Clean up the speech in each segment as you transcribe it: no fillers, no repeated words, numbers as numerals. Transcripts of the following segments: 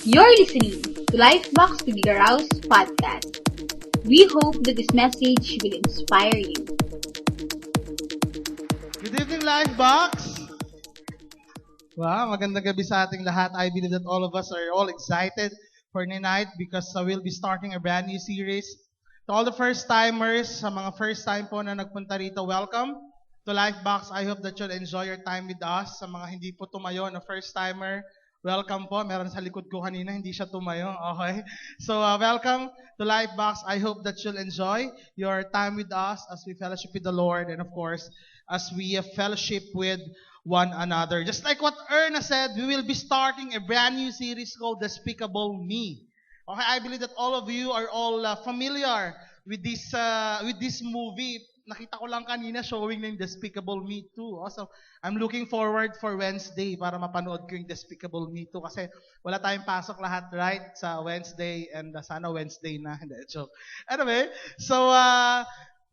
You're listening to Lifebox with Garaus podcast. We hope that this message will inspire you. Good evening, Lifebox! Wow, magandang gabi sa ating lahat. I believe that all of us are all excited for tonight because we'll be starting a brand new series. To all the first-timers, sa mga first-time po na nagpunta rito, welcome to Lifebox. I hope that you'll enjoy your time with us. Sa mga hindi po tumayo na first-timer, welcome po. Meron sa likod ko kanina, hindi siya tumayo. Okay? So, welcome to Lifebox. I hope that you'll enjoy your time with us as we fellowship with the Lord and of course, as we fellowship with one another. Just like what Erna said, we will be starting a brand new series called Despicable Me. Okay, I believe that all of you are all familiar with this movie. Nakita ko lang kanina showing ng Despicable Me 2. Also, I'm looking forward for Wednesday para mapanood ko yung Despicable Me 2 kasi wala tayong pasok lahat, right? Sa Wednesday and sana Wednesday na. Hindi, joke. Anyway, so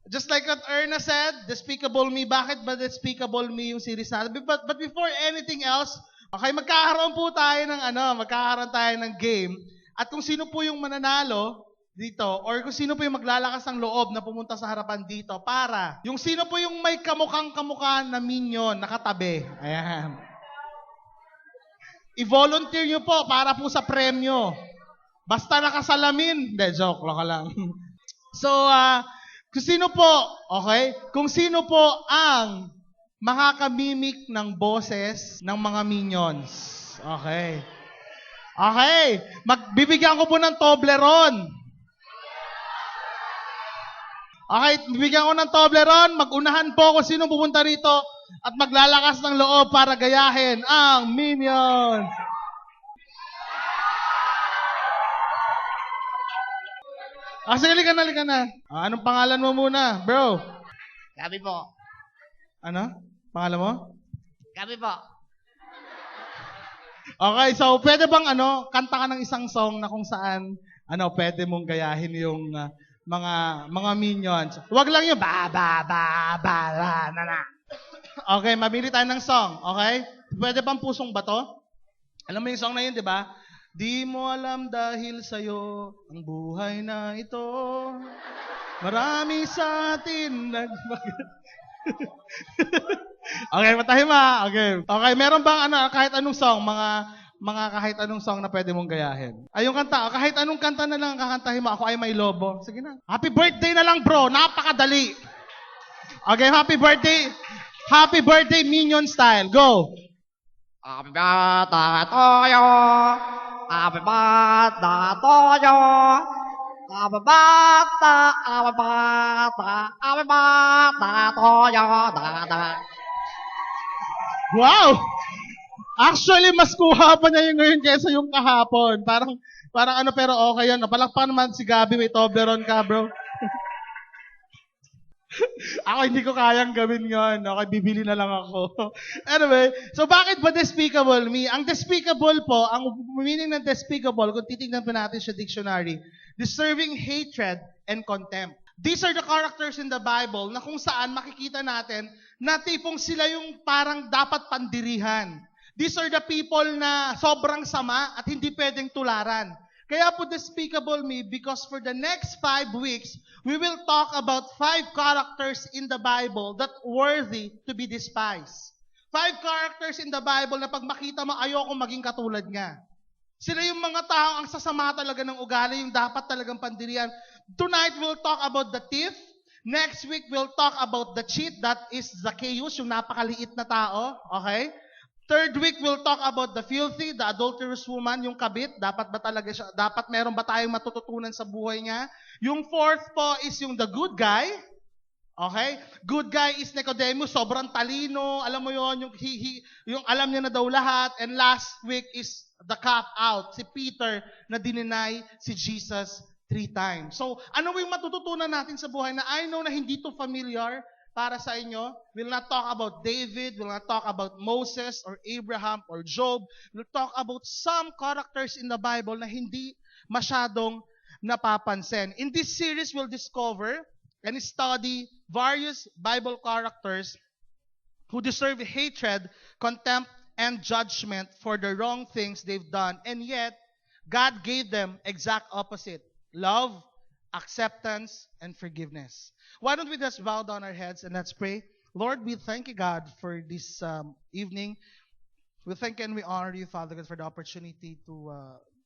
just like what Erna said, Despicable Me, bakit ba Despicable Me yung series natin? But before anything else, okay, magkakaroon tayo ng game. At kung sino po yung mananalo dito, or kung sino po yung maglalakas ng loob na pumunta sa harapan dito para yung sino po yung may kamukhang-kamukha na minion nakatabi. Ayan. I-volunteer nyo po para po sa premyo. Basta nakasalamin. Hindi, joke lang. So, kung sino po, okay? Kung sino po ang makakamimik ng boses ng mga minions. Okay. Okay. Bibigyan ko po ng Toblerone. Okay, bibigyan ko ng Toblerone. Mag-unahan po kung sino pupunta rito at maglalakas ng loob para gayahin ang minions. Sige, halika na. Anong pangalan mo muna, bro? Gabi po. Ano? Pangalan mo? Gabi po. Okay, so pwede bang kanta ka ng isang song na kung saan pwede mong gayahin yung mga minions. Huwag lang yung ba la na. Okay, mabili tayo ng song, okay? Pwede bang Pusong Bato? Alam mo yung song na yun, di ba? Di mo alam dahil sa'yo ang buhay na ito. Marami sa atin Okay, matahima. Okay, meron bang kahit anong song, mga kahit anong song na pwede mong gayahin? Ay, yung kanta, kahit anong kanta na lang kakantahin mo, ako ay may lobo. Sige na. Happy birthday na lang, bro. Napakadali. Okay, happy birthday. Happy birthday, Minion style. Go. Happy birthday to you. Happy birthday to you. Happy birthday, happy birthday, happy birthday to you. Wow! Actually, mas kuha pa niya yung ngayon kaysa yung kahapon. Parang pero okay yan. Palakpakan naman si Gabi, may Toblerone ka, bro. Ako hindi ko kayang gawin yun. Okay, bibili na lang ako. Anyway, so bakit ba Despicable Me? Ang Despicable po, ang meaning ng Despicable, kung titignan pa natin sa dictionary, deserving hatred and contempt. These are the characters in the Bible na kung saan makikita natin na tipong sila yung parang dapat pandirihan. These are the people na sobrang sama at hindi pwedeng tularan. Kaya po Despicable Me because for the next 5 weeks, we will talk about 5 characters in the Bible that worthy to be despised. 5 characters in the Bible na pag makita mo, ayoko maging katulad niya. Sila yung mga tao ang sasama talaga ng ugali, yung dapat talagang pandirian. Tonight, we'll talk about the thief. Next week, we'll talk about the cheat. That is Zacchaeus, yung napakaliit na tao. Okay? Third week, we'll talk about the filthy, the adulterous woman, yung kabit. Dapat meron ba tayong matututunan sa buhay niya? Yung fourth po is yung the good guy. Okay? Good guy is Nicodemus, sobrang talino. Alam mo yon, yung alam niya na daw lahat. And last week is the cop out, si Peter na dininay si Jesus 3 times. So, ano yung matututunan natin sa buhay na I know na hindi to familiar para sa inyo? We'll not talk about David, we'll not talk about Moses or Abraham or Job. We'll talk about some characters in the Bible na hindi masyadong napapansin. In this series, we'll discover and study various Bible characters who deserve hatred, contempt, and judgment for the wrong things they've done. And yet, God gave them exact opposite. Love, acceptance, and forgiveness. Why don't we just bow down our heads and let's pray? Lord, we thank you, God, for this evening. We thank and we honor you, Father God, for the opportunity to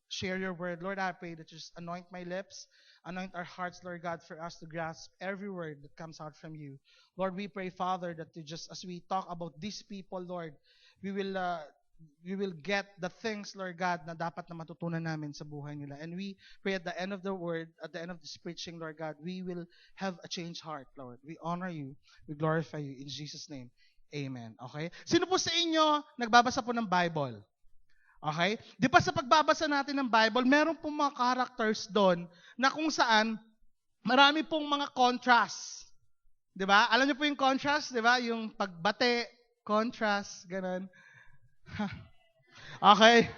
share your word. Lord, I pray that you just anoint my lips, anoint our hearts, Lord God, for us to grasp every word that comes out from you. Lord, we pray, Father, that you just as we talk about these people, Lord, we will get the things, Lord God, na dapat na matutunan namin sa buhay nila. And we pray at the end of the word, at the end of this preaching, Lord God, we will have a changed heart, Lord. We honor you. We glorify you. In Jesus' name, amen. Okay? Sino po sa inyo nagbabasa po ng Bible? Okay? Di ba sa pagbabasa natin ng Bible, meron pong mga characters doon na kung saan marami pong mga contrast. Di ba? Alam niyo po yung contrast, di ba? Yung pagbate, contrast, ganun. Okay.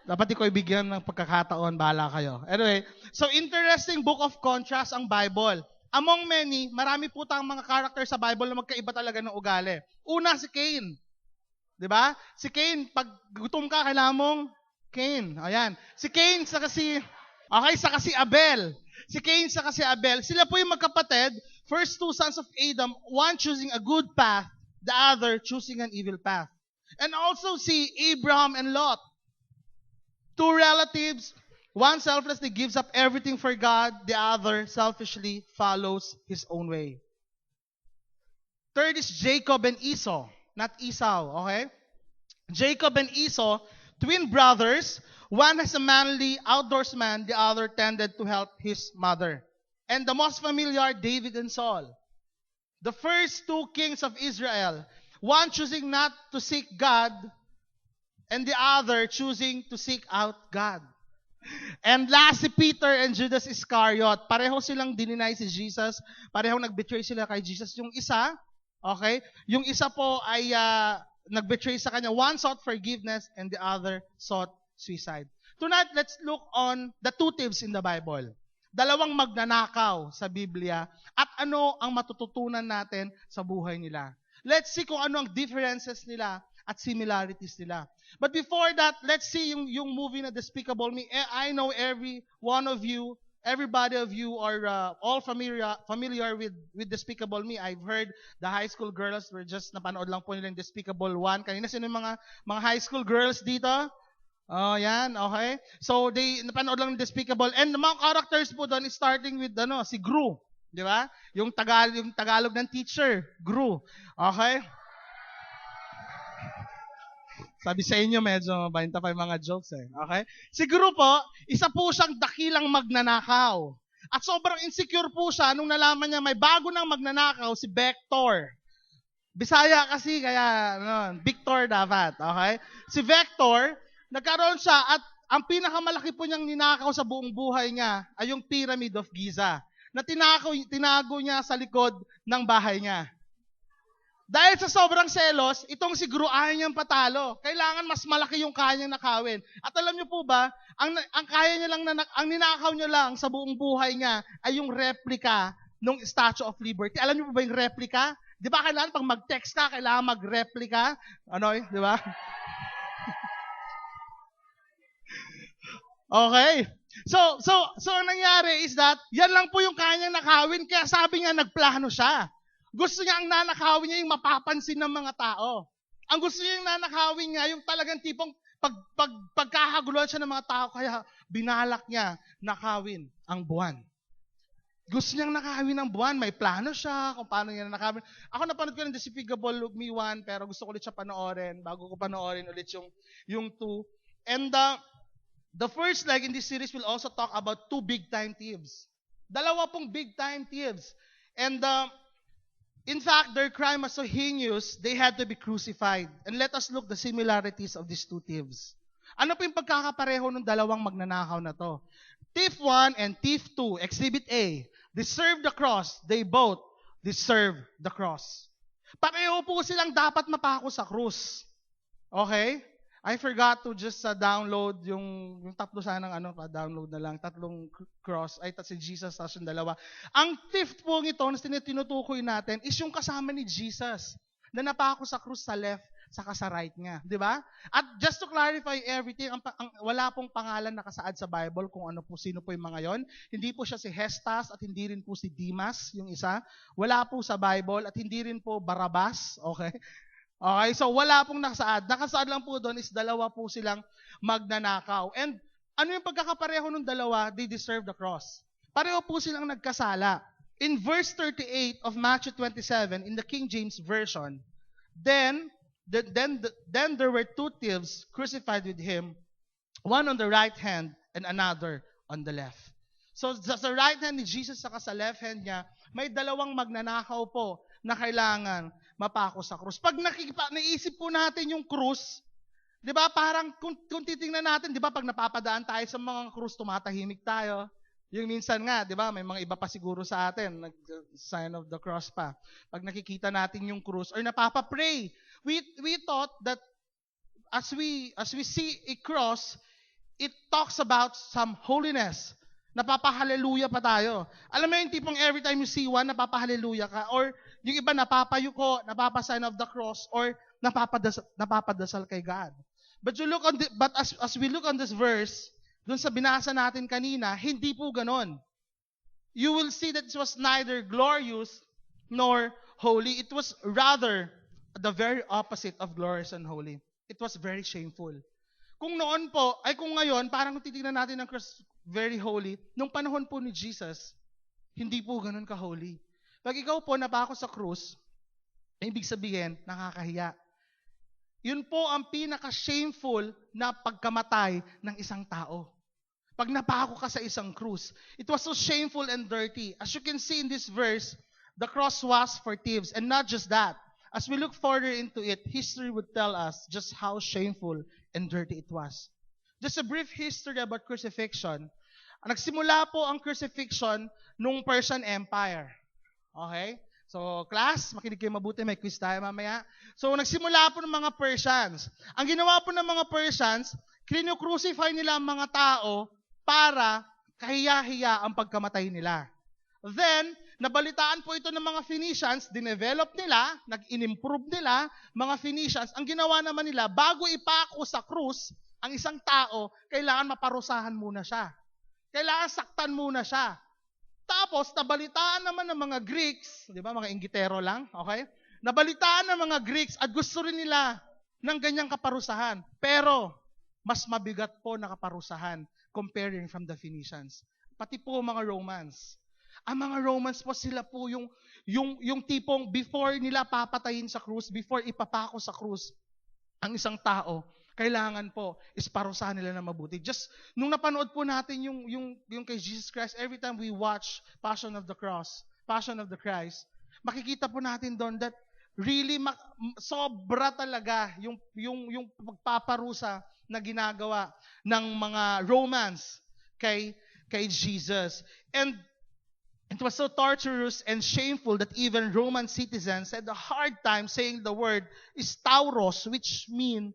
Dapat di ko ibigyan ng pagkakataon, bahala kayo. Anyway, so interesting book of contrast ang Bible. Among many, marami po tayong mga character sa Bible na magkaiba talaga ng ugali. Una, si Cain. Di ba? Si Cain, pag gutom ka, kailangan mong Cain. Ayan. Si Cain, saka si Abel. Si Cain, saka si Abel. Sila po yung magkapatid. First two sons of Adam, one choosing a good path, the other choosing an evil path. And also see Abraham and Lot. Two relatives, one selflessly gives up everything for God, the other selfishly follows his own way. Third is Jacob and Esau, not Esau, okay? Jacob and Esau, twin brothers, one has a manly outdoorsman, the other tended to help his mother. And the most familiar, David and Saul. The first two kings of Israel, one choosing not to seek God, and the other choosing to seek out God. And last, si Peter and Judas Iscariot. Pareho silang dininay si Jesus. Pareho nag-betray sila kay Jesus. Yung isa, okay? Yung isa po ay nag-betray sa kanya. One sought forgiveness and the other sought suicide. Tonight, let's look on the two thieves in the Bible. Dalawang magnanakaw sa Biblia at ano ang matututunan natin sa buhay nila. Let's see kung ano ang differences nila at similarities nila. But before that, let's see yung movie na Despicable Me. I know every one of you, everybody of you are all familiar with Despicable Me. I've heard the high school girls were just napanood lang po nila yung Despicable 1. Kanina sino yung mga high school girls dito? Oh, yan, okay. So they napanood lang ng Despicable and the mga characters po doon is starting with si Gru. Di ba? Yung Tagalog ng teacher, Gru. Okay? Sabi sa inyo, medyo bainta pa yung mga jokes eh. Okay? Si Gru po, isa po siyang dakilang magnanakaw. At sobrang insecure po siya nung nalaman niya may bago nang magnanakaw, si Vector. Bisaya kasi, kaya Victor dapat. Okay? Si Vector, nagkaroon siya at ang pinakamalaki po niyang ninakaw sa buong buhay niya ay yung Pyramid of Giza na tinago niya sa likod ng bahay niya. Dahil sa sobrang selos, itong si Gru ayaw niyang patalo. Kailangan mas malaki yung kaya niyang nakawin. At alam niyo po ba, ang kaya niya lang ang ninakaw niya lang sa buong buhay niya ay yung replica ng Statue of Liberty. Alam niyo po ba yung replica? Di ba kailangan pag mag-text ka, kailangan mag-replica? Di ba? Okay. So ang nangyari is that, yan lang po yung kanyang nakawin, kaya sabi niya, nagplano siya. Gusto niya ang nanakawin niya yung mapapansin ng mga tao. Ang gusto niya yung nanakawin niya, yung talagang tipong pagkahaguluhan siya ng mga tao, kaya binalak niya nakawin ang buwan. Gusto niyang nakawin ang buwan, may plano siya kung paano niya nakawin. Ako napanood ko ng Despicable Me 1, pero gusto ko ulit siya panoorin, bago ko panoorin ulit yung 2. And the first leg in this series will also talk about two big-time thieves. Dalawa pong big-time thieves. And in fact, their crime was so heinous, they had to be crucified. And let us look the similarities of these two thieves. Ano po yung pagkakapareho ng dalawang magnanakaw na to? Thief 1 and Thief 2, Exhibit A. Deserve the cross. They both deserve the cross. Pareho po silang dapat mapako sa krus. Okay? I forgot to just download yung tatlo sanang pa-download na lang. Tatlong cross, si Jesus, tapos yung dalawa. Ang fifth po ito, na tinutukoy natin, is yung kasama ni Jesus, na napako sa krus sa left, saka sa right niya. Di ba? At just to clarify everything, wala pong pangalan nakasaad sa Bible kung ano po, sino po yung mga yon. Hindi po siya si Hestas at hindi rin po si Dimas, yung isa. Wala po sa Bible at hindi rin po Barabas. Okay? Okay, so wala pong nakasaad. Nakasaad lang po doon is dalawa po silang magnanakaw. And ano yung pagkakapareho ng dalawa? They deserve the cross. Pareho po silang nagkasala. In verse 38 of Matthew 27, in the King James Version, then there were two thieves crucified with him, one on the right hand and another on the left. So sa right hand ni Jesus saka sa left hand niya, may dalawang magnanakaw po na kailangan mapako sa krus. Pag naisip po natin yung krus, di ba parang kung titingnan natin, di ba pag napapadaan tayo sa mga krus, tumatahimik tayo. Yung minsan nga, di ba, may mga iba pa siguro sa atin, sign of the cross pa. Pag nakikita natin yung krus or napapapray, we thought that as we see a cross, it talks about some holiness. Napapahaleluya pa tayo. Alam mo yung tipong every time you see one, napapahaleluya ka. Or yung iba napapayuko, napapasign of the cross, or napapadasal kay God. But as we look on this verse, doon sa binasa natin kanina, hindi po ganon. You will see that it was neither glorious nor holy. It was rather the very opposite of glorious and holy. It was very shameful. Kung noon po, ay kung ngayon, parang titignan natin ang cross very holy, nung panahon po ni Jesus, hindi po ganon ka-holy. Pag ikaw po napako sa krus, ibig sabihin, nakakahiya. Yun po ang pinaka-shameful na pagkamatay ng isang tao. Pag napako ka sa isang krus, it was so shameful and dirty. As you can see in this verse, the cross was for thieves. And not just that. As we look further into it, history would tell us just how shameful and dirty it was. Just a brief history about crucifixion. Nagsimula po ang crucifixion nung Persian Empire. Okay? So, class, makinig kayo mabuti, may quiz tayo mamaya. So, nagsimula po ng mga Persians. Ang ginawa po ng mga Persians, kinocrucify nila ang mga tao para kahiya-hiya ang pagkamatay nila. Then, nabalitaan po ito ng mga Phoenicians, dinevelop nila, nag-improve nila, mga Phoenicians. Ang ginawa naman nila, bago ipako sa krus, ang isang tao, kailangan maparusahan muna siya. Kailangan saktan muna siya. Tapos, nabalitaan naman ng mga Greeks, di ba, mga inggitero lang, okay? Nabalitaan ng mga Greeks at gusto rin nila ng ganyang kaparusahan. Pero, mas mabigat po na kaparusahan comparing from the Phoenicians. Pati po mga Romans. Ang mga Romans po, sila po yung tipong before nila papatayin sa krus, before ipapako sa krus, ang isang tao, kailangan po is parusahan nila na mabuti. Just nung napanood po natin yung kay Jesus Christ, every time we watch Passion of the Christ, makikita po natin doon that really sobra talaga yung pagpaparusa na ginagawa ng mga Romans kay Jesus. And it was so torturous and shameful that even Roman citizens had a hard time saying the word is tauros, which mean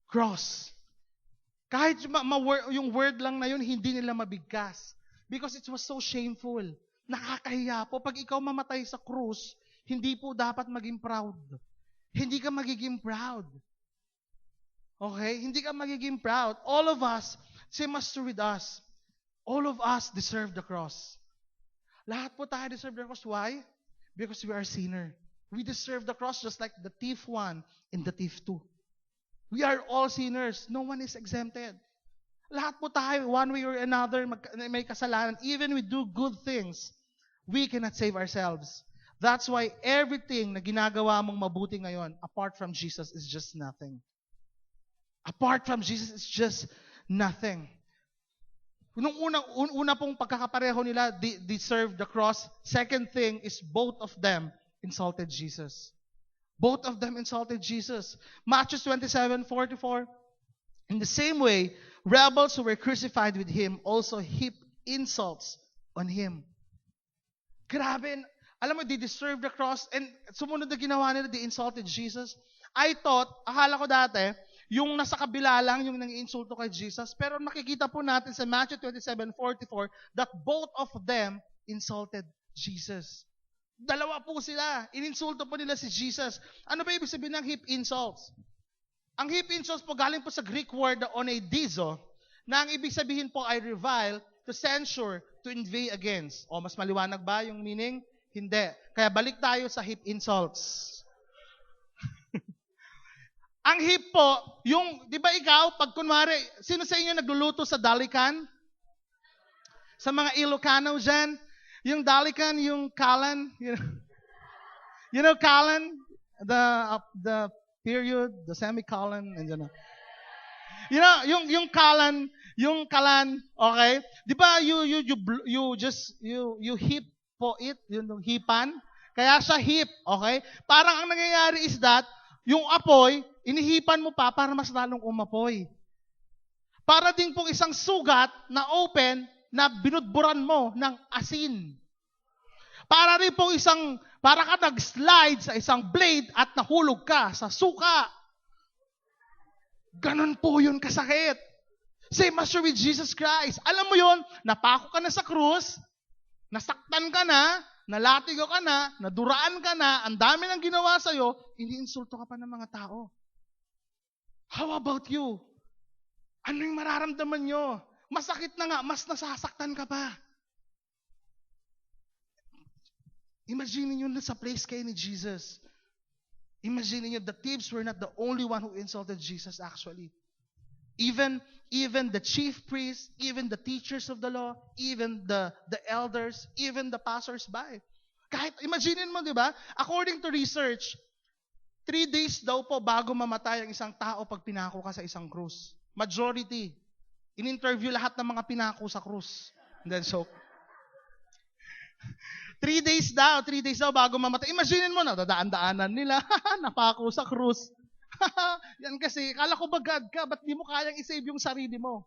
cross. Kahit yung word lang na yun, hindi nila mabigkas. Because it was so shameful. Nakakahiya po. Pag ikaw mamatay sa krus, hindi po dapat maging proud. Hindi ka magiging proud. Okay? Hindi ka magiging proud. All of us, same as true with us, all of us deserve the cross. Lahat po tayo deserve the cross. Why? Because we are sinner. We deserve the cross just like the thief 1 and the thief 2. We are all sinners. No one is exempted. Lahat po tayo, one way or another, may kasalanan. Even we do good things, we cannot save ourselves. That's why everything na ginagawa mong mabuti ngayon, apart from Jesus, is just nothing. Apart from Jesus, it's just nothing. Nung una pong pagkakapareho nila, they deserve the cross. Second thing is both of them insulted Jesus. Both of them insulted Jesus. Matthew 27:44. In the same way, rebels who were crucified with him also heaped insults on him. Grabe. Alam mo, they deserve the cross. And sumunod na ginawa nila, they insulted Jesus. Akala ko dati, yung nasa kabila lang, yung nang-insulto kay Jesus. Pero makikita po natin sa Matthew 27:44 that both of them insulted Jesus. Dalawa po sila. Ininsulto po nila si Jesus. Ano ba ibig sabihin ng hip insults? Ang hip insults po galing po sa Greek word na oneidizo, na ang ibig sabihin po ay revile, to censure, to inveigh against. O mas maliwanag ba yung meaning? Hindi. Kaya balik tayo sa hip insults. Ang hip po, yung, di ba ikaw, pag kunwari, sino sa inyo nagluluto sa dalikan? Sa mga Ilocano dyan, yung dalikan, yung kalan, you know kalan, the period, the semicolon, and you know, yung kalan, yung kalan, okay? Di ba you hip po it, yung hipan? Kaya siya hip, okay? Parang ang nangyayari is that, yung apoy, inihipan mo pa para mas lalong umapoy. Para din pong isang sugat na open na binudburan mo ng asin. Para rin pong para ka nag-slide sa isang blade at nahulog ka sa suka. Ganon po yun kasakit. Same as with Jesus Christ. Alam mo yun, napako ka na sa krus, nasaktan ka na, nalatigo ka na, naduraan ka na, ang dami nang ginawa sa'yo, iniinsulto ka pa ng mga tao. How about you? Ano yung mararamdaman nyo? Masakit na nga, mas nasasaktan ka pa. Imagine nyo na sa place kayo ni Jesus. Imagine nyo, the thieves were not the only one who insulted Jesus actually. Even the chief priests, even the teachers of the law, even the elders, even the passers-by. Kahit, imagine mo, di ba? According to research, 3 days daw po bago mamatay ang isang tao pag pinako ka sa isang krus. Majority. In-interview lahat ng mga pinako sa krus. And then so, 3 days daw bago mamatay. Imagine mo na, dadaan-daanan nila, napako sa krus. Yan kasi, kala ko ba God ka, ba't di mo kayang isave yung sarili mo?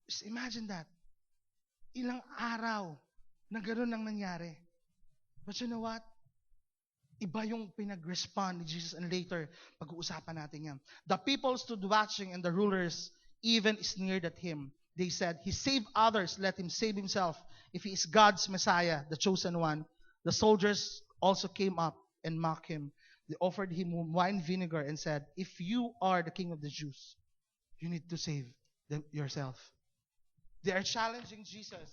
Just imagine that. Ilang araw na gano'n ang nangyari. But you know what? Iba yung pinag-respond ni Jesus, and later, pag-uusapan natin yan. The people stood watching and the rulers even sneered at him. They said, He saved others, let him save himself. If he is God's Messiah, the chosen one. The soldiers also came up and mocked him. They offered him wine vinegar and said, If you are the king of the Jews, you need to save yourself. They are challenging Jesus.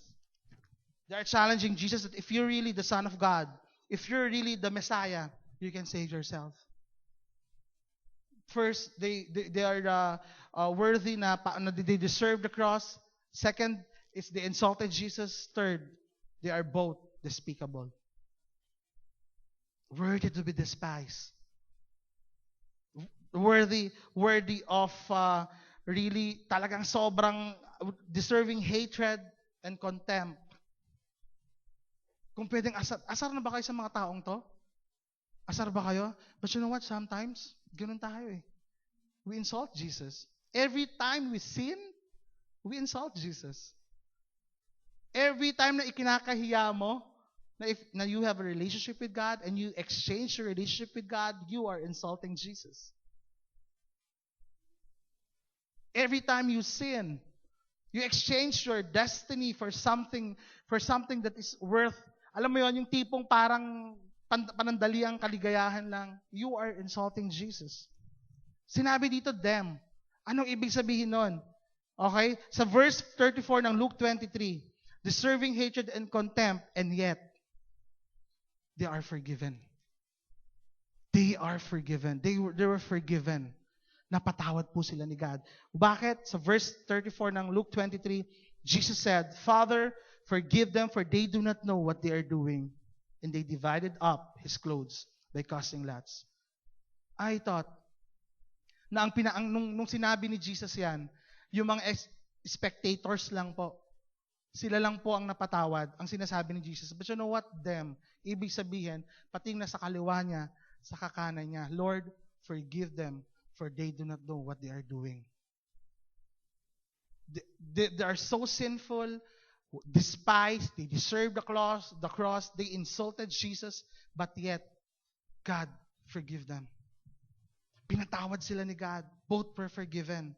They are challenging Jesus that if you're really the Son of God, if you're really the Messiah, you can save yourself. First, they are worthy na they deserve the cross. Second, is they insulted Jesus. Third, they are both despicable. Worthy to be despised. Worthy of really talagang sobrang deserving hatred and contempt. Kung pwedeng asar na ba kayo sa mga taong to? Asar ba kayo? But you know what? Sometimes, ganun tayo eh. We insult Jesus. Every time we sin, we insult Jesus. Every time na ikinakahiya mo, na you have a relationship with God and you exchange your relationship with God, you are insulting Jesus. Every time you sin, you exchange your destiny for something that is worth. Alam mo yon, yung tipong parang panandaliang kaligayahan lang, you are insulting Jesus. Sinabi dito, them. Anong ibig sabihin nun? Okay? Sa verse 34 ng Luke 23, deserving hatred and contempt, and yet, they are forgiven. They are forgiven. They were forgiven. Napatawad po sila ni God. Bakit? Sa verse 34 ng Luke 23, Jesus said, Father, forgive them for they do not know what they are doing. And they divided up his clothes by casting lots. I thought, na nung sinabi ni Jesus yan, yung mga spectators lang po, sila lang po ang napatawad, ang sinasabi ni Jesus. But you know what? Them. Ibig sabihin, pating na sa kaliwa niya, sa kakanan niya, Lord, forgive them, for they do not know what they are doing. They are so sinful, despised, they deserve the cross, they insulted Jesus, but yet, God, forgive them. Pinatawad sila ni God. Both were forgiven.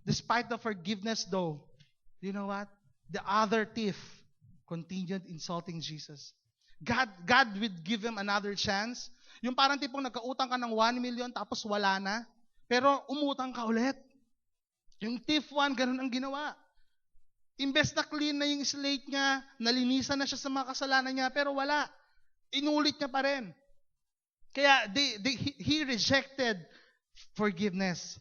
Despite the forgiveness though, you know what? The other thief continued insulting Jesus. God would give him another chance. Yung parang tipong nagkautang ka ng 1 million tapos wala na, pero umutang ka ulit. Yung thief 1, ganun ang ginawa. Imbes na clean na yung slate niya, nalinisan na siya sa mga kasalanan niya, pero wala. Inulit niya pa rin. Kaya he rejected forgiveness.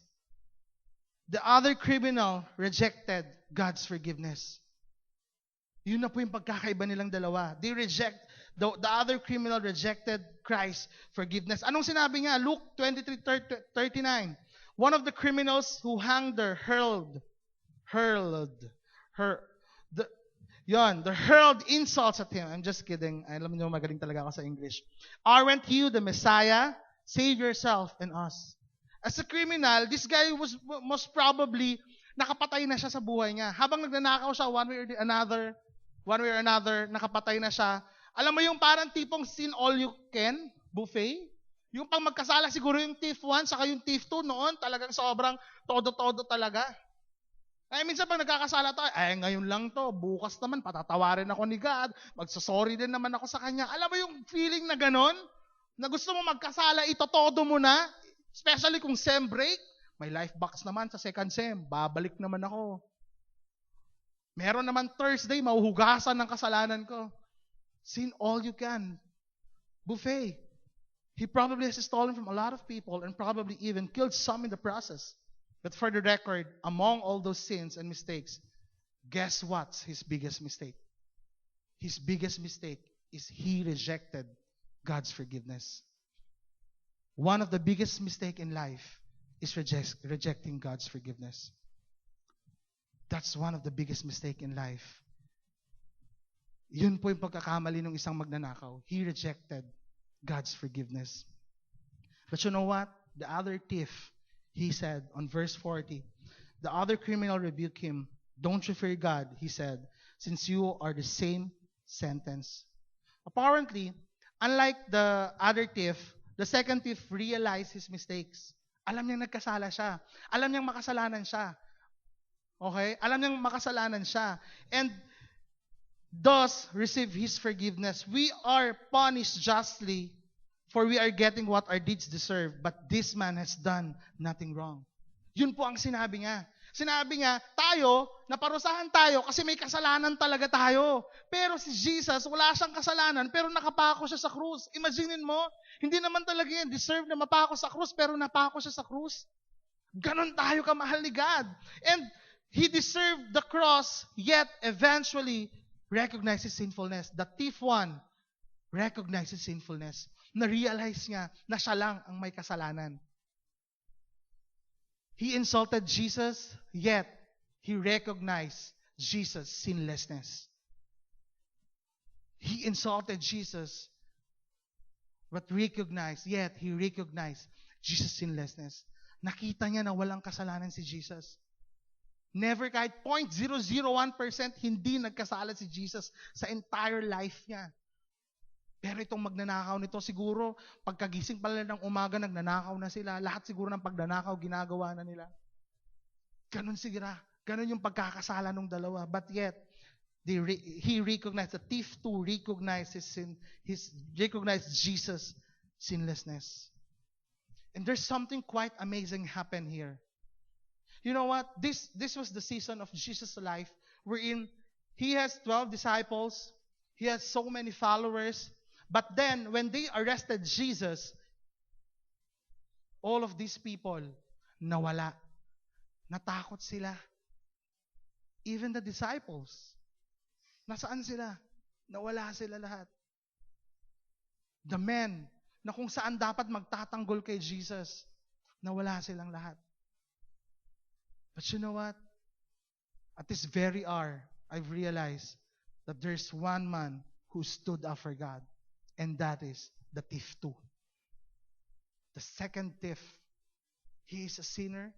The other criminal rejected God's forgiveness. Yun na po yung pagkakaiba nilang dalawa. The other criminal rejected Christ's forgiveness. Anong sinabi niya? Luke 23:39. One of the criminals who hung there hurled insults at him. I'm just kidding. Alam niyo, magaling talaga ako sa English. Aren't you the Messiah? Save yourself and us. As a criminal, this guy was most probably nakapatay na siya sa buhay niya. Habang nagnanakaw siya one way or another, nakapatay na siya. Alam mo yung parang tipong sin all you can buffet? Yung pang magkasala siguro yung thief 1 saka yung thief 2 noon, talagang sobrang todo-todo talaga. Ay, minsan pag nagkakasala tayo, ngayon lang to, bukas naman, patatawarin ako ni God, magsasorry din naman ako sa Kanya. Alam mo yung feeling na ganon? Na gusto mo magkasala, itotodo mo na, especially kung sem break, may life box naman sa second sem, babalik naman ako. Meron naman Thursday, mahuhugasan ng kasalanan ko. Sin all you can. Buffet. He probably has stolen from a lot of people and probably even killed some in the process. But for the record, among all those sins and mistakes, guess what's his biggest mistake? His biggest mistake is he rejected God's forgiveness. One of the biggest mistakes in life is rejecting God's forgiveness. That's one of the biggest mistakes in life. Yun po yung pagkakamali ng isang magnanakaw. He rejected God's forgiveness. But you know what? The other thief, he said on verse 40, the other criminal rebuked him. Don't you fear God, he said, since you are the same sentence. Apparently, unlike the other thief, the second thief realized his mistakes. Alam niyang nagkasala siya. Alam niyang makasalanan siya. Okay? Alam niyang makasalanan siya. And thus receive his forgiveness. We are punished justly, for we are getting what our deeds deserve, but this man has done nothing wrong. Yun po ang sinabi niya. Sinabi niya, naparusahan tayo kasi may kasalanan talaga tayo. Pero si Jesus, wala siyang kasalanan, pero nakapako siya sa krus. Imaginin mo, hindi naman talaga yan deserve na mapako sa krus, pero napako siya sa krus. Ganon tayo kamahal ni God. And he deserved the cross, yet eventually recognized his sinfulness. The thief 1 recognized his sinfulness. Na-realize niya na siya lang ang may kasalanan. He insulted Jesus, yet he recognized Jesus' sinlessness. He insulted Jesus, but yet he recognized Jesus' sinlessness. Nakita niya na walang kasalanan si Jesus. Never, kahit 0.001% hindi nagkasala si Jesus sa entire life niya. Pero itong magnanakaw nito, siguro, pagkagising pala ng umaga, nagnanakaw na sila. Lahat siguro ng pagnanakaw, ginagawa na nila. Ganon sigura. Ganon yung pagkakasala ng dalawa. But yet, he recognized, the thief too recognized recognized Jesus' sinlessness. And there's something quite amazing happen here. You know what? This was the season of Jesus' life wherein he has 12 disciples. He has so many followers. But then, when they arrested Jesus, all of these people nawala. Natakot sila. Even the disciples. Nasaan sila? Nawala sila lahat. The men na kung saan dapat magtatanggol kay Jesus, nawala silang lahat. But you know what? At this very hour, I've realized that there's one man who stood up for God, and that is the thief 2. The second thief, he is a sinner.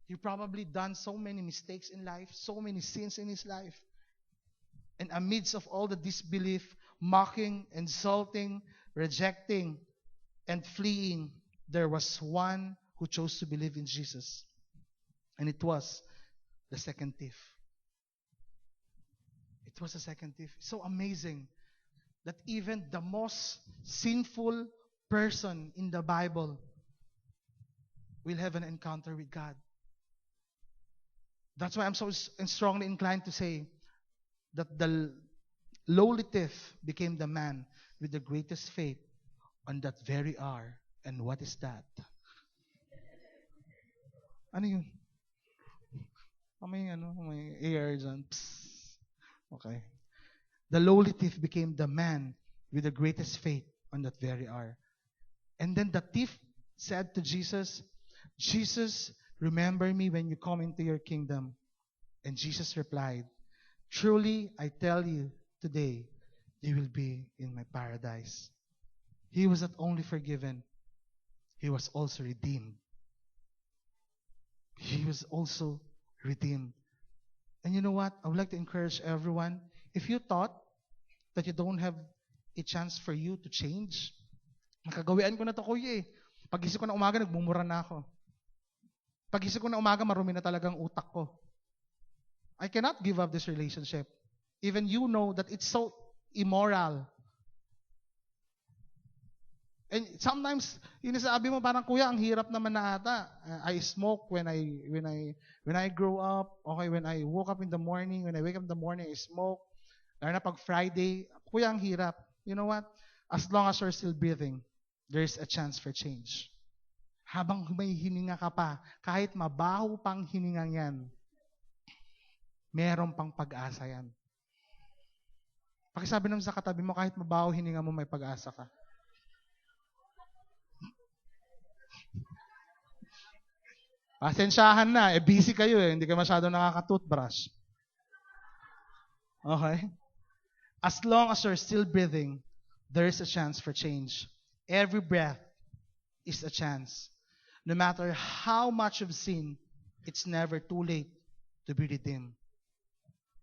He probably done so many mistakes in life, so many sins in his life. And amidst of all the disbelief, mocking, insulting, rejecting, and fleeing, there was one who chose to believe in Jesus. And it was the second thief. It was the second thief. So amazing that even the most sinful person in the Bible will have an encounter with God. That's why I'm so strongly inclined to say that the lowly thief became the man with the greatest faith on that very hour. And what is that? Ano yun? May air dyan. Psst. Okay. The lowly thief became the man with the greatest faith on that very hour. And then the thief said to Jesus, Jesus, remember me when you come into your kingdom. And Jesus replied, truly, I tell you, today, you will be in my paradise. He was not only forgiven, he was also redeemed. He was also redeemed. And you know what? I would like to encourage everyone, if you thought that you don't have a chance for you to change, nakagawian ko na to, kuya eh. Pag-isip ko na umaga, nagmumura na ako. Pag-isip ko na umaga, marumi na talagang utak ko. I cannot give up this relationship. Even you know that it's so immoral. And sometimes, sabi mo parang, kuya, ang hirap naman na ata. I smoke when I grow up. Okay, when I woke up in the morning, when I wake up in the morning, I smoke. Lalo na pag Friday, kuya, ang hirap. You know what? As long as you're still breathing, there's a chance for change. Habang may hininga ka pa, kahit mabaho pang hiningang yan, meron pang pag-asa yan. Pakisabi naman sa katabi mo, kahit mabaho hininga mo, may pag-asa ka. Pasensyahan na, busy kayo hindi ka masyado nakaka-toothbrush. Okay? As long as you're still breathing, there is a chance for change. Every breath is a chance. No matter how much you've sinned, it's never too late to be redeemed.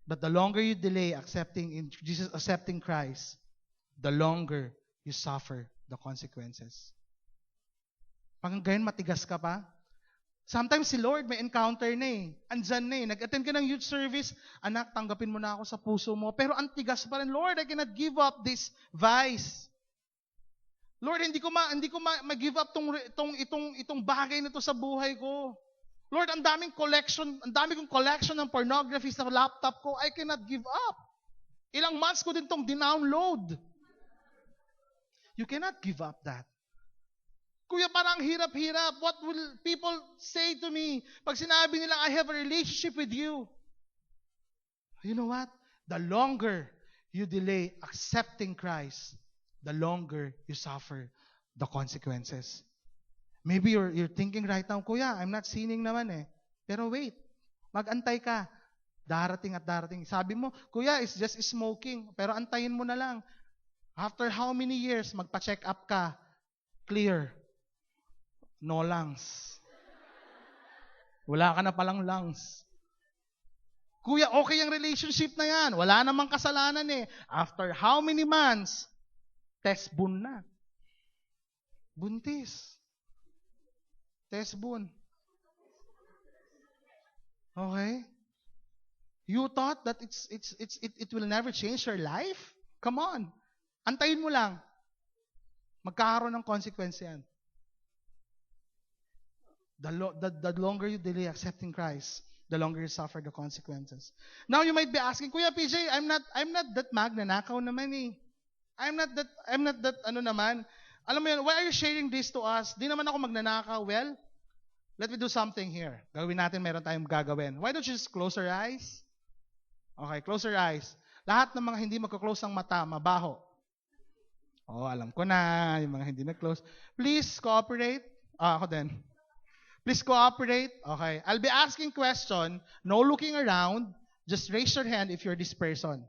But the longer you delay accepting Christ, the longer you suffer the consequences. Pag ganyan, matigas ka pa. Sometimes si Lord may encounter na eh. Andyan na eh. Nag-attend ka ng youth service, anak, tanggapin mo na ako sa puso mo. Pero ang tigas pa rin, Lord, I cannot give up this vice. Lord, hindi ko ma-give up itong bagay na to sa buhay ko. Lord, ang dami kong collection ng pornography sa laptop ko. I cannot give up. Ilang months ko din tong dinownload. You cannot give up that. Kuya, parang hirap-hirap. What will people say to me pag sinabi nila, I have a relationship with you? You know what? The longer you delay accepting Christ, the longer you suffer the consequences. Maybe you're thinking right now, Kuya, I'm not sinning naman eh. Pero wait, mag-antay ka. Darating at darating. Sabi mo, Kuya, it's just smoking. Pero antayin mo na lang. After how many years, magpa-check up ka. Clear. No lungs. Wala ka na palang lungs. Kuya, okay ang relationship na yan. Wala namang kasalanan eh. After how many months, test bun na. Buntis. Test bun. Okay? You thought that it will never change your life? Come on. Antayin mo lang. Magkakaroon ng consequence yan. The longer you delay accepting Christ, the longer you suffer the consequences. Now you might be asking, Kuya PJ, I'm not that magnanakaw naman eh. I'm not that ano naman. Alam mo yun, why are you sharing this to us? Di naman ako magnanakaw. Well, let me do something here. Gawin natin, meron tayong gagawin. Why don't you just close your eyes? Okay, close your eyes. Lahat ng mga hindi magka-close ang mata, mabaho. Oh, alam ko na, yung mga hindi na-close. Please cooperate. Ako din. Please cooperate. Okay. I'll be asking question. No looking around. Just raise your hand if you're this person.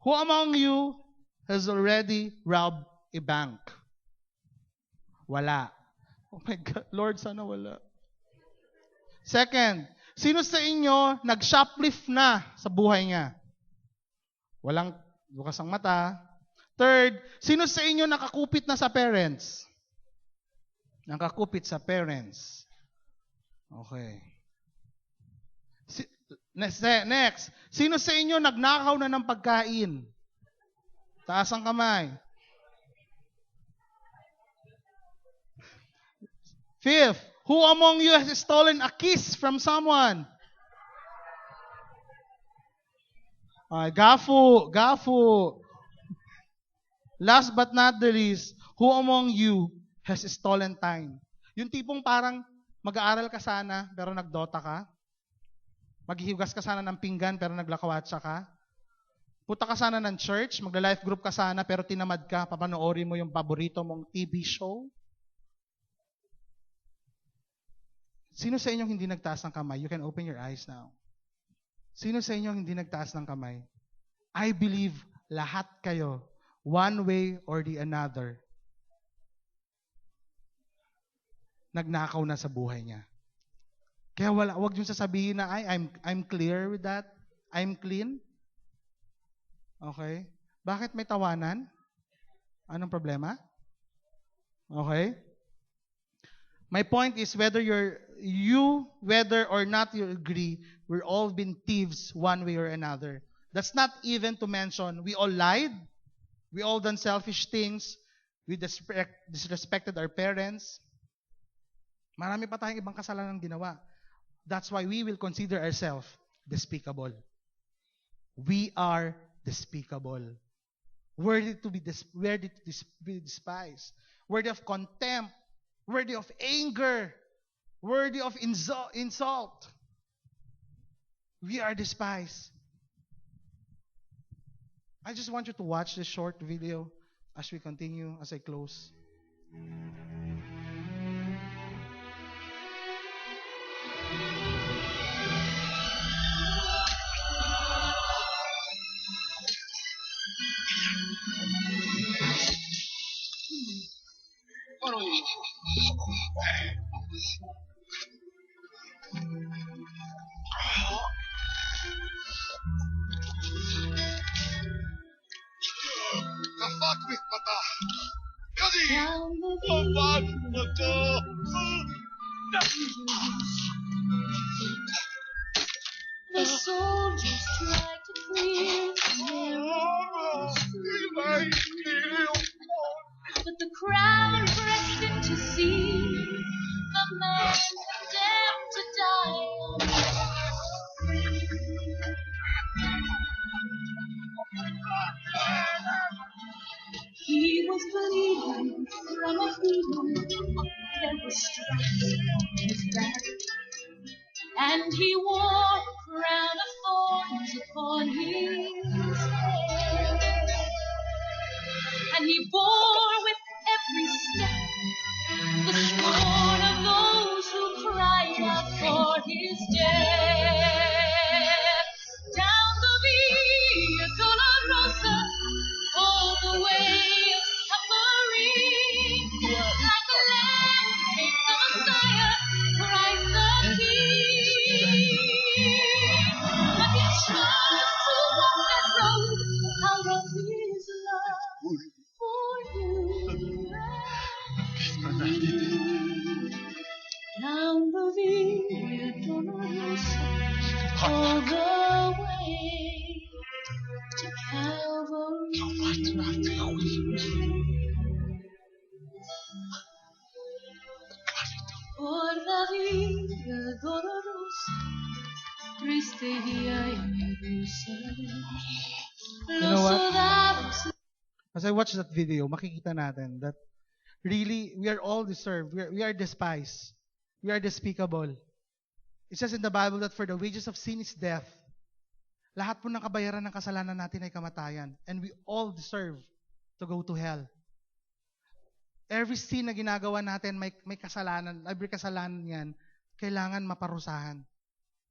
Who among you has already robbed a bank? Wala. Oh my God. Lord, sana wala. Second, sino sa inyo nag-shoplift na sa buhay niya? Walang bukas ang mata. Third, sino sa inyo nakakupit na sa parents? Nakakupit sa parents. Okay. Next. Sino sa inyo nagnakaw na ng pagkain? Taas ang kamay. Fifth, who among you has stolen a kiss from someone? Gafu. Last but not the least, who among you has stolen time? Yung tipong parang mag-aaral ka sana pero nagdota ka. Maghihugas ka sana ng pinggan pero naglakawatsa ka. Puta ka sana ng church, magla-life group ka sana pero tinamad ka, papanoorin mo yung paborito mong TV show. Sino sa inyong hindi nagtaas ng kamay? You can open your eyes now. Sino sa inyong hindi nagtaas ng kamay? I believe lahat kayo, one way or the another, nagnakaw na sa buhay niya. Kaya wag yung sasabihin na, I'm clear with that. I'm clean. Okay? Bakit may tawanan? Anong problema? Okay? My point is whether or not you agree, we're all been thieves one way or another. That's not even to mention we all lied, we all done selfish things, we disrespected our parents. Marami pa tayong ibang kasalanan ginawa. That's why we will consider ourselves despicable. We are despicable. Worthy to be despised. Worthy of contempt. Worthy of anger. Worthy of insult. We are despised. I just want you to watch this short video as we continue, as I close. Kafak with mata. Kasi. Kafak mata. The soldiers tried to clear but the crowd pressed in to see the man condemned to die on the tree. He was bleeding from a beating. There were stripes on his back, and he wore a crown of thorns upon his head. And he bore with every step the scorn of those who cried out for his death. Down the Via Dolorosa, all the way of suffering, like a lamb came the Messiah, Christ the King. But he chose to walk that road out of his love for you and me. Down the Via Dolorosa, all the way to Calvary. Por la Via Dolorosa, triste día en Jerusalén. know what? Los soldados. As I watch that video, makikita natin that really, we are all deserved. We are despised. We are despicable. It says in the Bible that for the wages of sin is death. Lahat po ng kabayaran ng kasalanan natin ay kamatayan. And we all deserve to go to hell. Every sin na ginagawa natin, may kasalanan. Every kasalanan yan, kailangan maparusahan.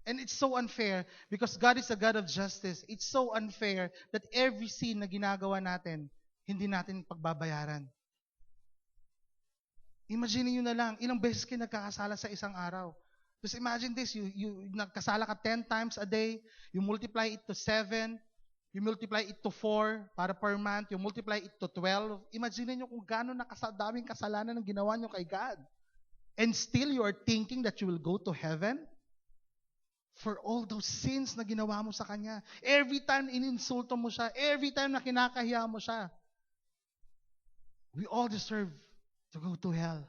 And it's so unfair because God is a God of justice. It's so unfair that every sin na ginagawa natin, hindi natin pagbabayaran. Imagine niyo na lang, ilang beses kayo nagkakasala sa isang araw. Just imagine this, you nagkasala ka 10 times a day, you multiply it to 7, you multiply it to 4 para per month, you multiply it to 12. Imagine niyo kung gaano daming kasalanan ang ginawa niyo kay God. And still you are thinking that you will go to heaven? for all those sins na ginawa mo sa Kanya. Every time ininsulto mo siya, every time na kinakahiya mo siya. We all deserve to go to hell.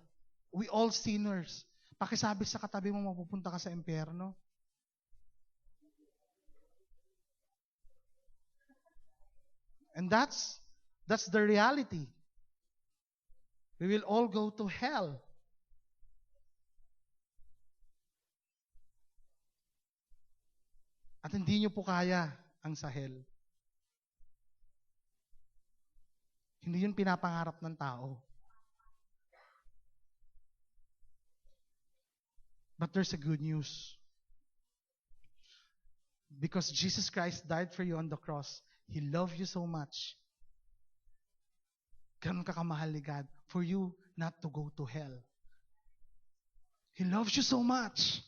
We all sinners. Pakisabi sa katabi mo, mapupunta ka sa impyerno. And that's the reality. We will all go to hell. At hindi nyo po kaya ang sa hell. Hindi yun pinapangarap ng tao. But there's a good news. Because Jesus Christ died for you on the cross, He loved you so much. Ganun ka kamahal ni God for you not to go to hell. He loves you so much.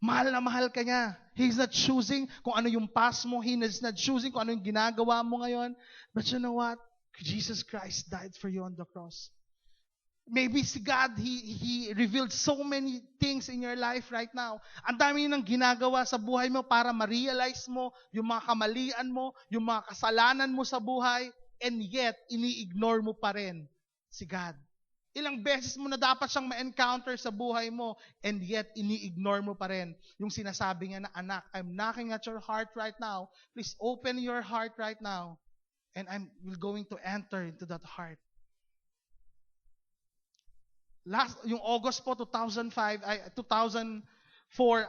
Mahal na mahal ka niya. He's not choosing kung ano yung past mo. He's not choosing kung ano yung ginagawa mo ngayon. But you know what? Jesus Christ died for you on the cross. Maybe si God, He revealed so many things in your life right now. Ang dami nang ginagawa sa buhay mo para ma-realize mo yung mga kamalian mo, yung mga kasalanan mo sa buhay, and yet, ini-ignore mo pa rin si God. Ilang beses mo na dapat siyang ma-encounter sa buhay mo, and yet, ini-ignore mo pa rin yung sinasabi niya na, anak, I'm knocking at your heart right now. Please open your heart right now. And I'm going to enter into that heart. Yung August po, 2004,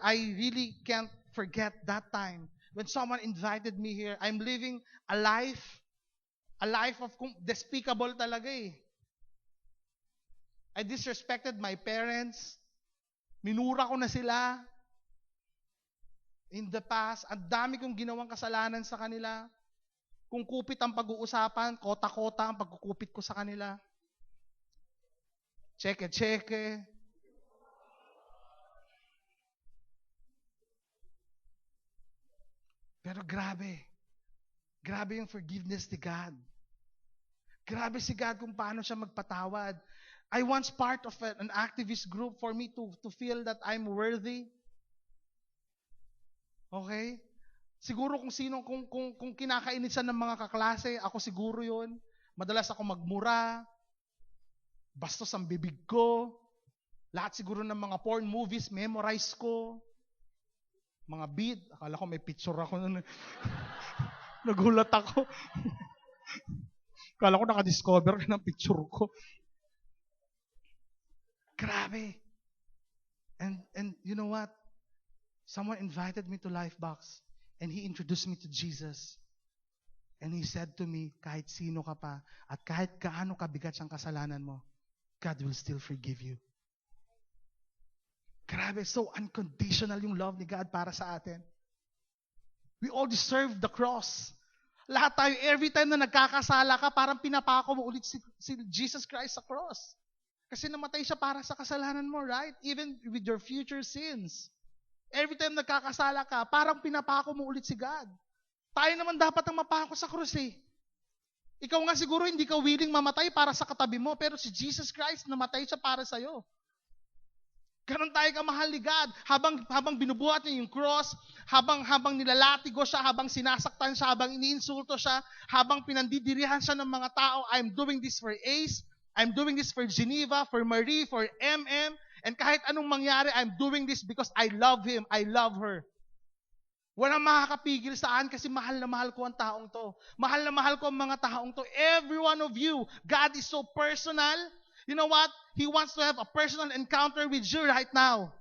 I really can't forget that time when someone invited me here. I'm living a life of despicable talaga eh. I disrespected my parents. Minura ko na sila. In the past, ang dami kong ginawang kasalanan sa kanila. Kung kupit ang pag-uusapan, kota-kota ang pagkukupit ko sa kanila. Cheke-cheke. Pero grabe. Grabe yung forgiveness ni God. Grabe si God kung paano siya magpatawad. I once part of an activist group for me to feel that I'm worthy. Okay? Siguro kung kinakainisan ng mga kaklase, ako siguro yun. Madalas ako magmura. Bastos ang bibig ko. Lahat siguro ng mga porn movies, memorize ko. Mga bead. Akala ko may picture ako nun. Nagulat ako. Akala ko nakadiscover ng picture ko. Grabe. And you know what? Someone invited me to Lifebox. And he introduced me to Jesus. And he said to me, kahit sino ka pa, at kahit gaano kabigat siyang kasalanan mo, God will still forgive you. Grabe, so unconditional yung love ni God para sa atin. We all deserve the cross. Lahat tayo, every time na nagkakasala ka, parang pinapako mo ulit si Jesus Christ sa cross. Kasi namatay siya para sa kasalanan mo, right? Even with your future sins. Every time nagkakasala ka, parang pinapako mo ulit si God. Tayo naman dapat ang mapako sa krus eh. Ikaw nga siguro hindi ka willing mamatay para sa katabi mo, pero si Jesus Christ namatay siya para sa'yo. Ganon tayo kamahal ni God. Habang binubuhat niya yung cross, habang nilalatigo siya, habang sinasaktan siya, habang iniinsulto siya, habang pinandidirihan siya ng mga tao, I'm doing this for Ace, I'm doing this for Geneva, for Marie, for MM, and kahit anong mangyari, I'm doing this because I love him, I love her. Walang makakapigil saan kasi mahal na mahal ko ang taong to. Mahal na mahal ko ang mga taong to. Every one of you, God is so personal. You know what? He wants to have a personal encounter with you right now.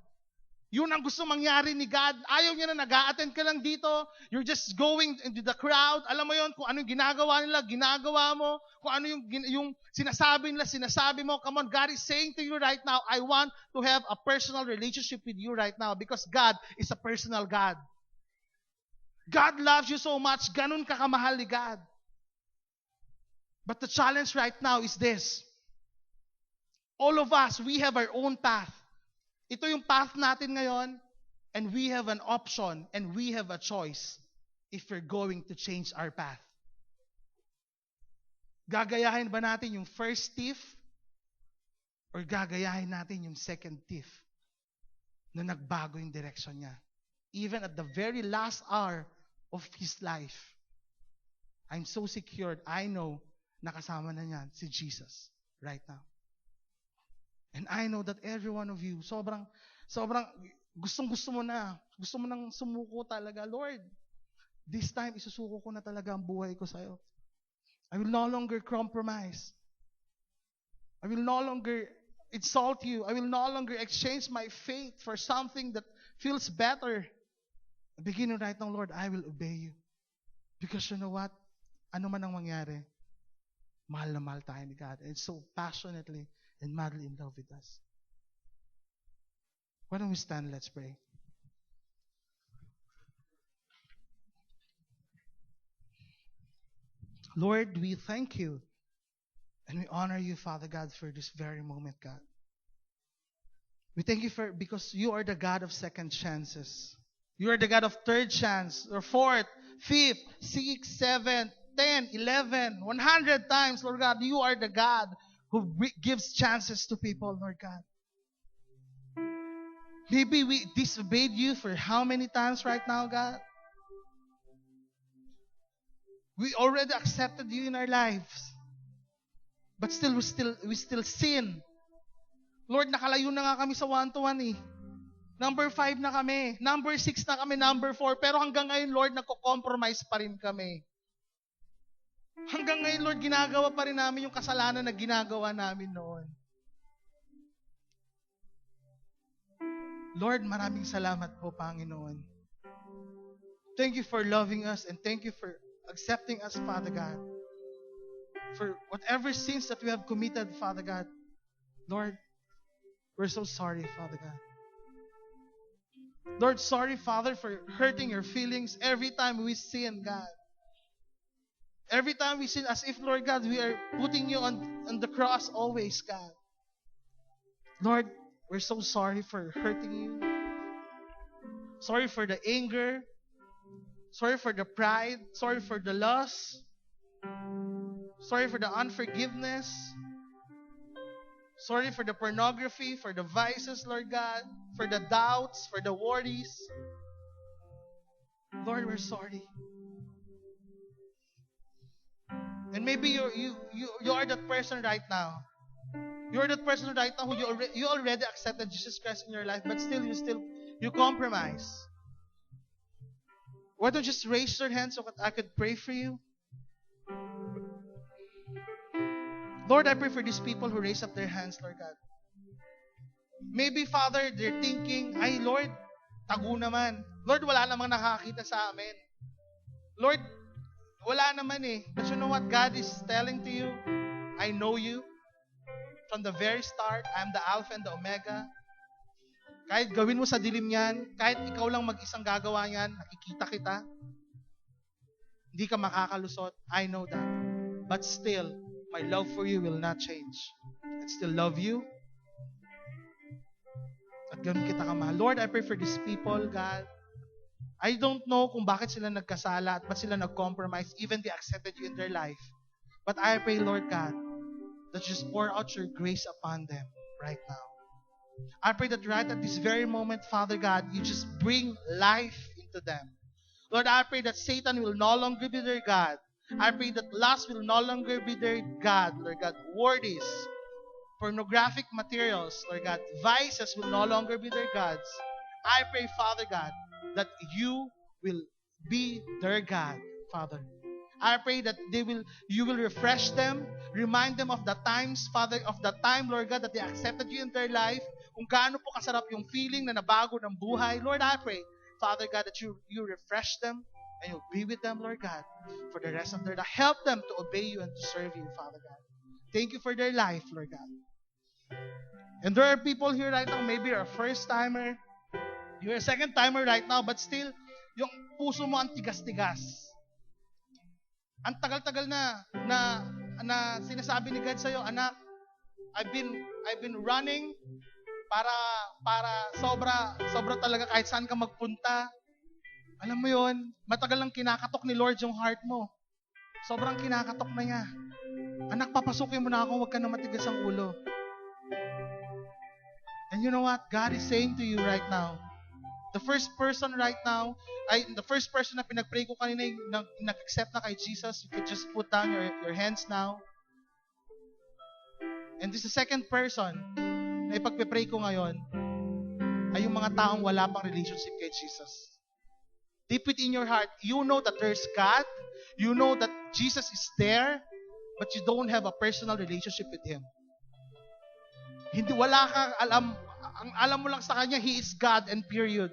Yun ang gusto mangyari ni God. Ayaw niya na nag-a-attend ka lang dito. You're just going into the crowd. Alam mo yun, kung ano yung ginagawa nila, ginagawa mo. Kung ano yung sinasabi nila, sinasabi mo. Come on, God is saying to you right now, I want to have a personal relationship with you right now because God is a personal God. God loves you so much. Ganun ka kamahal ni God. But the challenge right now is this. All of us, we have our own path. Ito yung path natin ngayon, and we have an option, and we have a choice if we're going to change our path. Gagayahin ba natin yung first thief, or gagayahin natin yung second thief na nagbago yung direction niya? even at the very last hour of his life, I'm so secured. I know nakasama na niyan si Jesus right now. And I know that every one of you, sobrang gustong-gusto mo na. Gusto mo nang sumuko talaga. Lord, this time, isusuko ko na talaga ang buhay ko sa'yo. I will no longer compromise. I will no longer insult you. I will no longer exchange my faith for something that feels better. Beginning right now, Lord, I will obey you. Because you know what? Ano man ang mangyari, mahal na mahal tayo ni God. And so passionately and madly in love with us. Why don't we stand? Let's pray. Lord, we thank you and we honor you, Father God, for this very moment, God. We thank you because you are the God of second chances. You are the God of third chance, or fourth, fifth, sixth, seventh, 10, 11, 100 times, Lord God. You are the God who gives chances to people, Lord God. Maybe we disobeyed you for how many times right now, God? We already accepted you in our lives. But still, we still sin. Lord, nakalayo na nga kami sa 1-to-1 eh. Number 5 na kami. Number 6 na kami. Number 4. Pero hanggang ngayon, Lord, nagko-compromise pa rin kami. Hanggang ngayon, Lord, ginagawa pa rin namin yung kasalanan na ginagawa namin noon. Lord, maraming salamat po, Panginoon. Thank you for loving us and thank you for accepting us, Father God. For whatever sins that we have committed, Father God. Lord, we're so sorry, Father God. Lord, sorry, Father, for hurting your feelings every time we sin, God. Every time we sin, as if, Lord God, we are putting you on the cross always, God. Lord, we're so sorry for hurting you. Sorry for the anger. Sorry for the pride. Sorry for the lust. Sorry for the unforgiveness. Sorry for the pornography, for the vices, Lord God. For the doubts, for the worries. Lord, we're sorry. And maybe you are that person right now. You are that person right now who you already accepted Jesus Christ in your life, but still you compromise. Why don't you just raise your hand so that I could pray for you? Lord, I pray for these people who raise up their hands, Lord God. Maybe, Father, they're thinking, ay, Lord, tago naman. Lord, wala namang nakakita sa amin. Lord, wala naman eh. But you know what God is telling to you? I know you. From the very start, I am the Alpha and the Omega. Kahit gawin mo sa dilim yan, kahit ikaw lang mag-isang gagawa yan, nakikita kita, hindi ka makakalusot. I know that. But still, my love for you will not change. I still love you. At ganun kita kamahal. Lord, I pray for these people, God. I don't know kung bakit sila nagkasala at ba't sila nag-compromise, even they accepted you in their life. But I pray, Lord God, that you just pour out your grace upon them right now. I pray that right at this very moment, Father God, you just bring life into them. Lord, I pray that Satan will no longer be their God. I pray that lust will no longer be their God, Lord God. Wordies, pornographic materials, Lord God, vices will no longer be their gods. I pray, Father God, that you will be their God, Father. I pray that you will refresh them, remind them of the times, Father, of the time, Lord God, that they accepted you in their life, kung gaano po kasarap yung feeling na nabago ng buhay. Lord, I pray, Father God, that you refresh them and you'll be with them, Lord God, for the rest of their life. Help them to obey you and to serve you, Father God. Thank you for their life, Lord God. And there are people here right now, maybe you're a first-timer, you're a second-timer right now, but still, yung puso mo ang tigas-tigas. Ang tagal-tagal na sinasabi ni God sa'yo, anak, I've been running para sobra talaga kahit saan ka magpunta. Alam mo yon, matagal lang kinakatok ni Lord yung heart mo. Sobrang kinakatok na niya. Anak, papasukin mo na ako, huwag ka na matigas ang ulo. And you know what? God is saying to you right now, The first person right now, the first person na pinag-pray ko kanina, yung nag-accept na kay Jesus, you could just put down your hands now. And this is the second person na ipagpe-pray ko ngayon ay yung mga taong wala pang relationship kay Jesus. Deep within your heart, you know that there's God, you know that Jesus is there, but you don't have a personal relationship with Him. Hindi, wala kang alam, ang alam mo lang sa Kanya, He is God and period.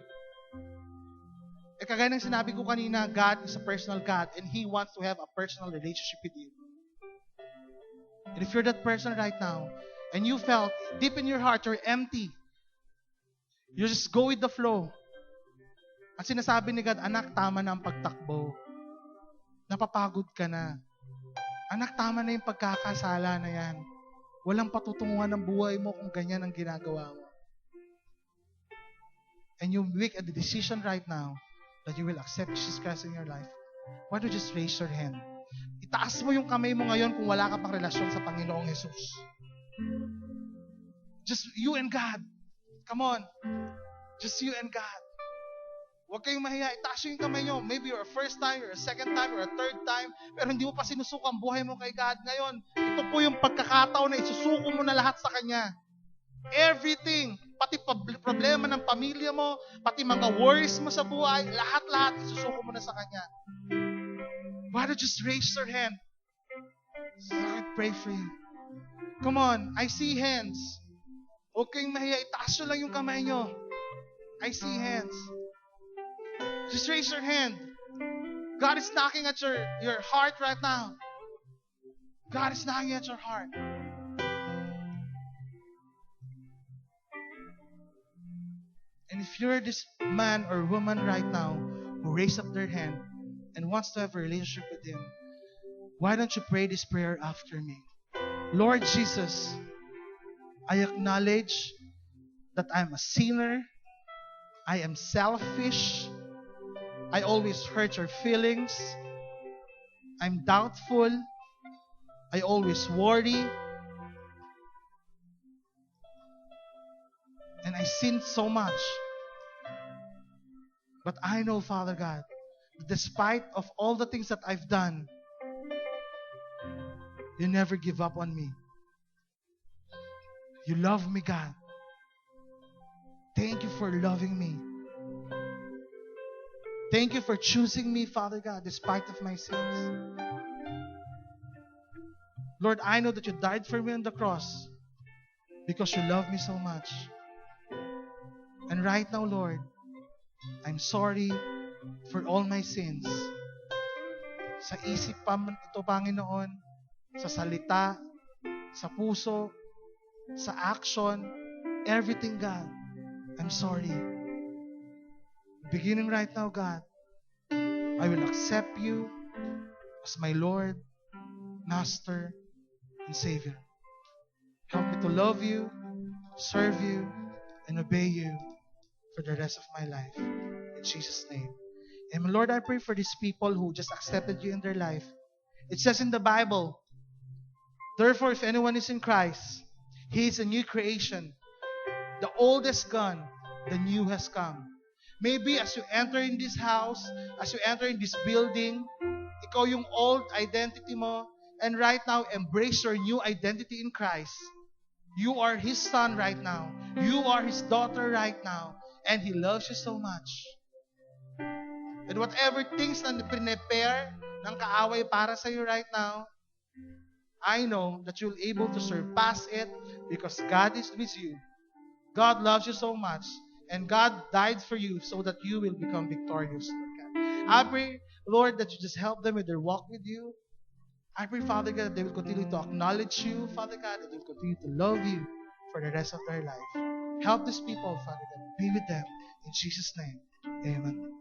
Kagaya ng sinabi ko kanina, God is a personal God and He wants to have a personal relationship with you. And if you're that person right now, and you felt deep in your heart, you're empty, you just go with the flow. At sinasabi ni God, anak, tama na ang pagtakbo. Napapagod ka na. Anak, tama na yung pagkakasala na yan. Walang patutunguhan ng buhay mo kung ganyan ang ginagawa mo. And you make a decision right now that you will accept Jesus Christ in your life. Why don't you just raise your hand? Itaas mo yung kamay mo ngayon kung wala ka pang relasyon sa Panginoong Jesus. Just you and God. Come on. Just you and God. Huwag kayong mahiya. Itaas yung kamay nyo. Maybe you're a first time, you're a second time, or a third time, pero hindi mo pa sinusuko ang buhay mo kay God. Ngayon, ito po yung pagkakataon na isusuko mo na lahat sa Kanya. Everything, pati problema ng pamilya mo, pati mga worries mo sa buhay, lahat-lahat isusuko mo na sa Kanya. Why don't you just raise your hand? So I pray for you. Come on, I see hands. Huwag kayong mahiya, itaas nyo lang yung kamay nyo. I see hands. Just raise your hand. God is knocking at your heart right now. God is knocking at your heart. And if you're this man or woman right now who raised up their hand and wants to have a relationship with Him, why don't you pray this prayer after me? Lord Jesus, I acknowledge that I'm a sinner. I am selfish. I always hurt your feelings. I'm doubtful. I always worry. And I sin so much. But I know, Father God, despite of all the things that I've done, you never give up on me. You love me, God. Thank you for loving me. Thank you for choosing me, Father God, despite of my sins. Lord, I know that you died for me on the cross because you love me so much. And right now, Lord, I'm sorry for all my sins. Sa isip pa man ito, Panginoon, sa salita, sa puso, sa action, everything, God, I'm sorry. Beginning right now, God, I will accept you as my Lord, Master, and Savior. Help me to love you, serve you, and obey you for the rest of my life. In Jesus' name. And Lord, I pray for these people who just accepted you in their life. It says in the Bible, therefore, if anyone is in Christ, he is a new creation. The old is gone, the new has come. Maybe as you enter in this house, as you enter in this building, ikaw yung old identity mo, and right now, embrace your new identity in Christ. You are His son right now. You are His daughter right now. And He loves you so much. And whatever things na prepare ng kaaway para sa you right now, I know that you'll be able to surpass it because God is with you. God loves you so much. And God died for you so that you will become victorious. I pray, Lord, that you just help them with their walk with you. I pray, Father God, that they will continue to acknowledge you, Father God, that they will continue to love you for the rest of their life. Help these people, Father God. Be with them. In Jesus' name, amen.